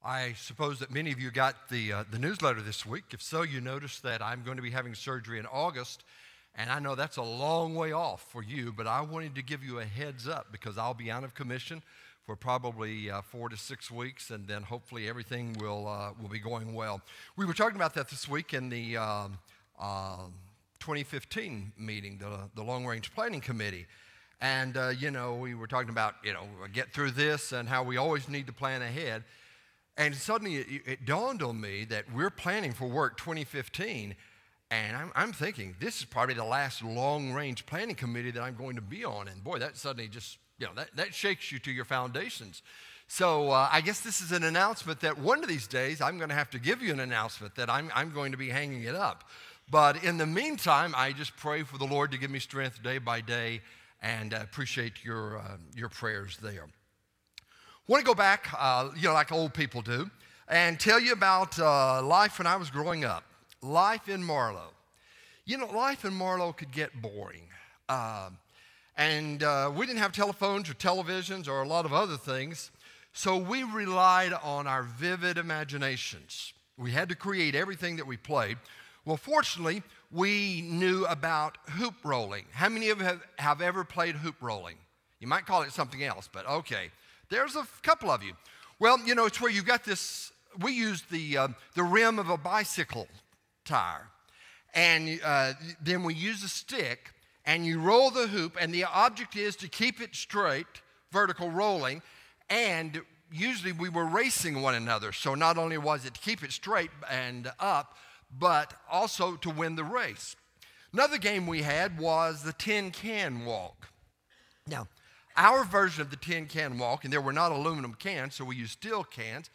I suppose that many of you got the newsletter this week. If so, you noticed that I'm going to be having surgery in August, and I know that's a long way off for you, but I wanted to give you a heads up because I'll be out of commission for probably 4 to 6 weeks, and then hopefully everything will be going well. We were talking about that this week in the 2015 meeting, the Long Range Planning Committee. And, we were talking about, get through this and how we always need to plan ahead. And suddenly it dawned on me that we're planning for work 2015, and I'm thinking this is probably the last long-range planning committee that I'm going to be on. And boy, that suddenly just, that shakes you to your foundations. So I guess this is an announcement that one of these days I'm going to have to give you an announcement that I'm going to be hanging it up. But in the meantime, I just pray for the Lord to give me strength day by day, and appreciate your prayers there. I want to go back, like old people do, and tell you about life when I was growing up. Life in Marlow. Life in Marlow could get boring. And we didn't have telephones or televisions or a lot of other things, so we relied on our vivid imaginations. We had to create everything that we played. Well, fortunately, we knew about hoop rolling. How many of you have ever played hoop rolling? You might call it something else, but okay. There's a couple of you. Well, it's where you've got this, we used the rim of a bicycle tire. And then we use a stick, and you roll the hoop, and the object is to keep it straight, vertical rolling, and usually we were racing one another. So not only was it to keep it straight and up, but also to win the race. Another game we had was the tin can walk. Now, our version of the tin can walk, and there were not aluminum cans, so we used steel cans,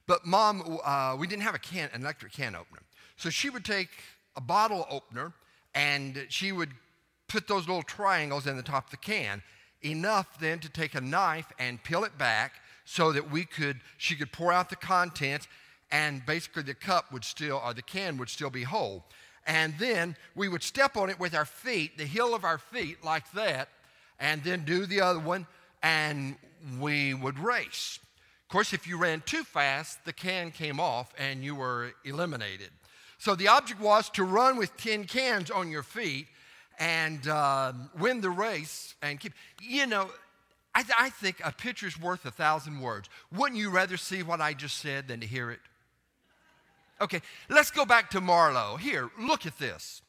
but Mom, we didn't have an electric can opener. So she would take a bottle opener, and she would put those little triangles in the top of the can, enough then to take a knife and peel it back so that she could pour out the contents, and basically the can would still be whole. And then we would step on it with our feet, the heel of our feet like that, and then do the other one, and we would race. Of course, if you ran too fast, the can came off and you were eliminated. So the object was to run with tin cans on your feet and win the race and keep, I think a picture's worth 1,000 words. Wouldn't you rather see what I just said than to hear it? Okay, let's go back to Marlow. Here, look at this.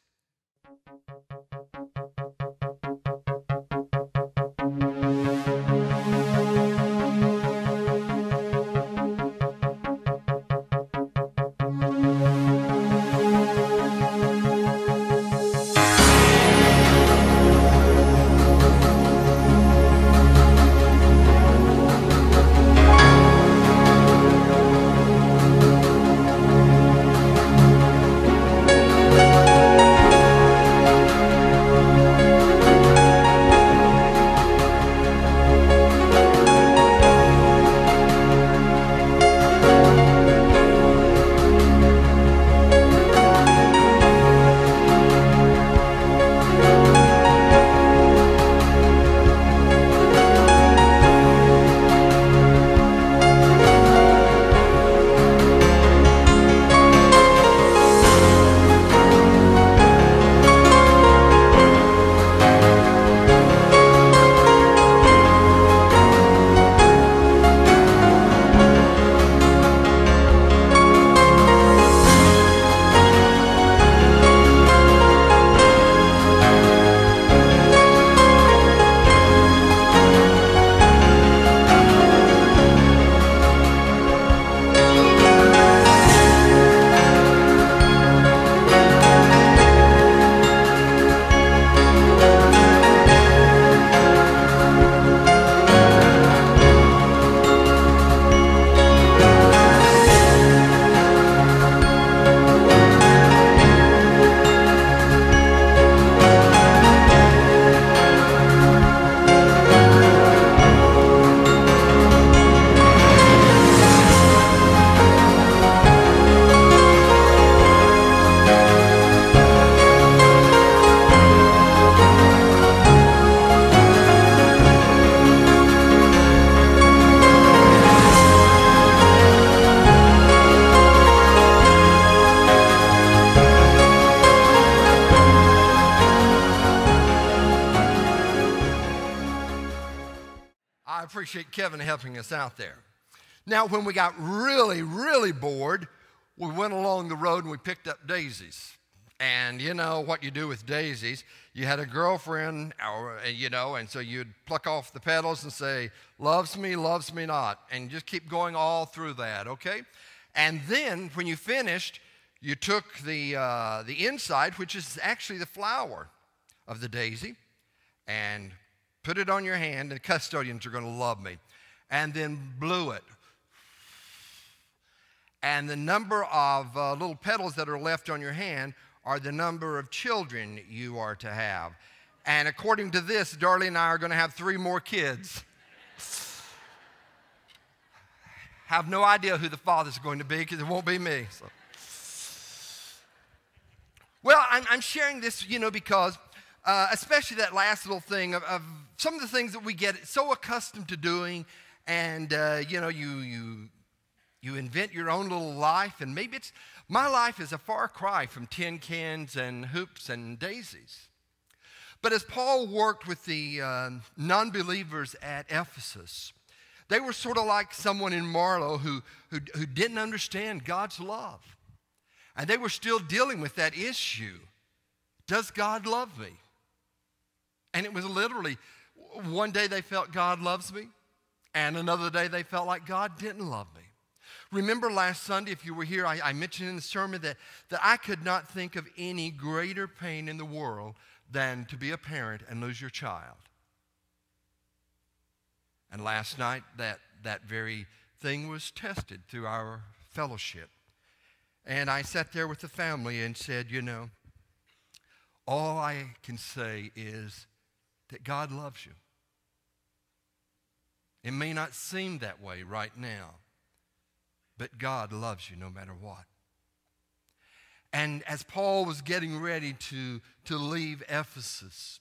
I appreciate Kevin helping us out there. Now, when we got really, really bored, we went along the road and we picked up daisies. And you know what you do with daisies. You had a girlfriend, and so you'd pluck off the petals and say, loves me not, and just keep going all through that, okay? And then when you finished, you took the inside, which is actually the flower of the daisy, and put it on your hand, and the custodians are going to love me, and then blew it. And the number of little petals that are left on your hand are the number of children you are to have. And according to this, Darlie and I are going to have 3 more kids. Have no idea who the father's going to be because it won't be me. So. Well, I'm sharing this, because especially that last little thing of some of the things that we get so accustomed to doing, and you invent your own little life, and maybe my life is a far cry from tin cans and hoops and daisies. But as Paul worked with the non-believers at Ephesus, they were sort of like someone in Marlow who didn't understand God's love. And they were still dealing with that issue. Does God love me? And it was literally, one day they felt God loves me, and another day they felt like God didn't love me. Remember last Sunday, if you were here, I mentioned in the sermon that I could not think of any greater pain in the world than to be a parent and lose your child. And last night, that very thing was tested through our fellowship. And I sat there with the family and said, all I can say is that God loves you. It may not seem that way right now, but God loves you no matter what. And as Paul was getting ready to leave Ephesus,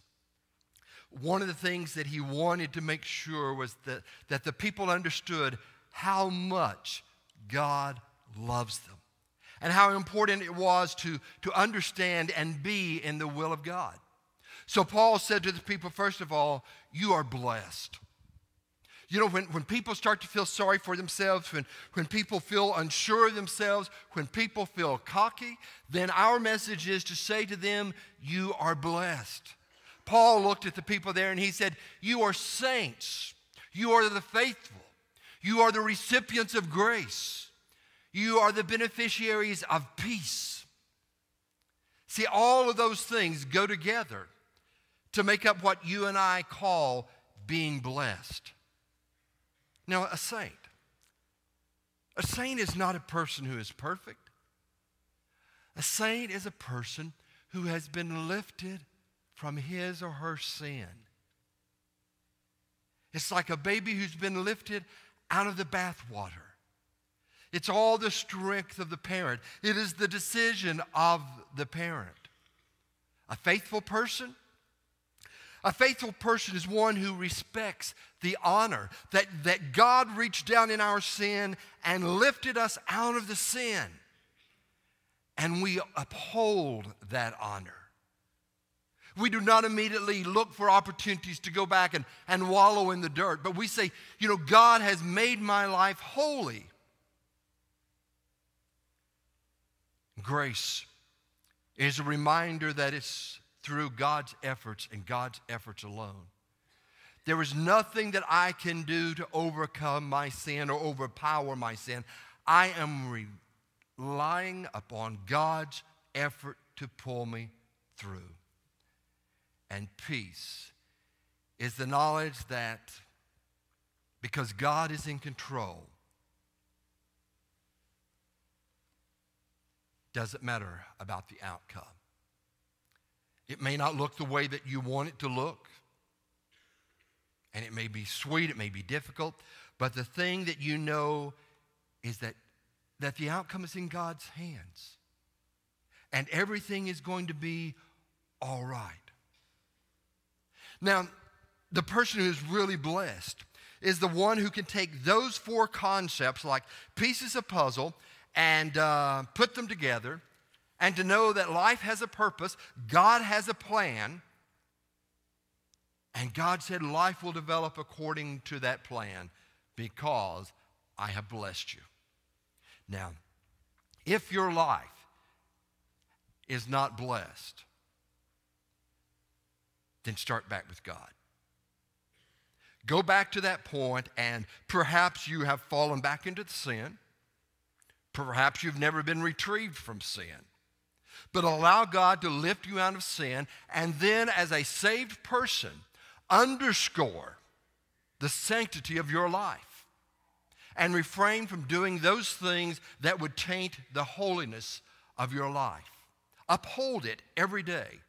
one of the things that he wanted to make sure was that the people understood how much God loves them and how important it was to understand and be in the will of God. So Paul said to the people, first of all, you are blessed. When people start to feel sorry for themselves, when people feel unsure of themselves, when people feel cocky, then our message is to say to them, you are blessed. Paul looked at the people there and he said, you are saints. You are the faithful. You are the recipients of grace. You are the beneficiaries of peace. See, all of those things go together to make up what you and I call being blessed. Now, a saint is not a person who is perfect. A saint is a person who has been lifted from his or her sin. It's like a baby who's been lifted out of the bathwater. It's all the strength of the parent. It is the decision of the parent. A faithful person is one who respects the honor that God reached down in our sin and lifted us out of the sin. And we uphold that honor. We do not immediately look for opportunities to go back and wallow in the dirt. But we say, God has made my life holy. Grace is a reminder that it's through God's efforts and God's efforts alone. There is nothing that I can do to overcome my sin or overpower my sin. I am relying upon God's effort to pull me through. And peace is the knowledge that because God is in control, doesn't matter about the outcome. It may not look the way that you want it to look. And it may be sweet, it may be difficult. But the thing that you know is that the outcome is in God's hands. And everything is going to be all right. Now, the person who's really blessed is the one who can take those 4 concepts like pieces of puzzle and put them together, and to know that life has a purpose, God has a plan, And God said life will develop according to that plan because I have blessed you. Now, if your life is not blessed, then start back with God. Go back to that point, and perhaps you have fallen back into the sin. Perhaps you've never been retrieved from sin. But allow God to lift you out of sin, and then as a saved person, underscore the sanctity of your life and refrain from doing those things that would taint the holiness of your life. Uphold it every day.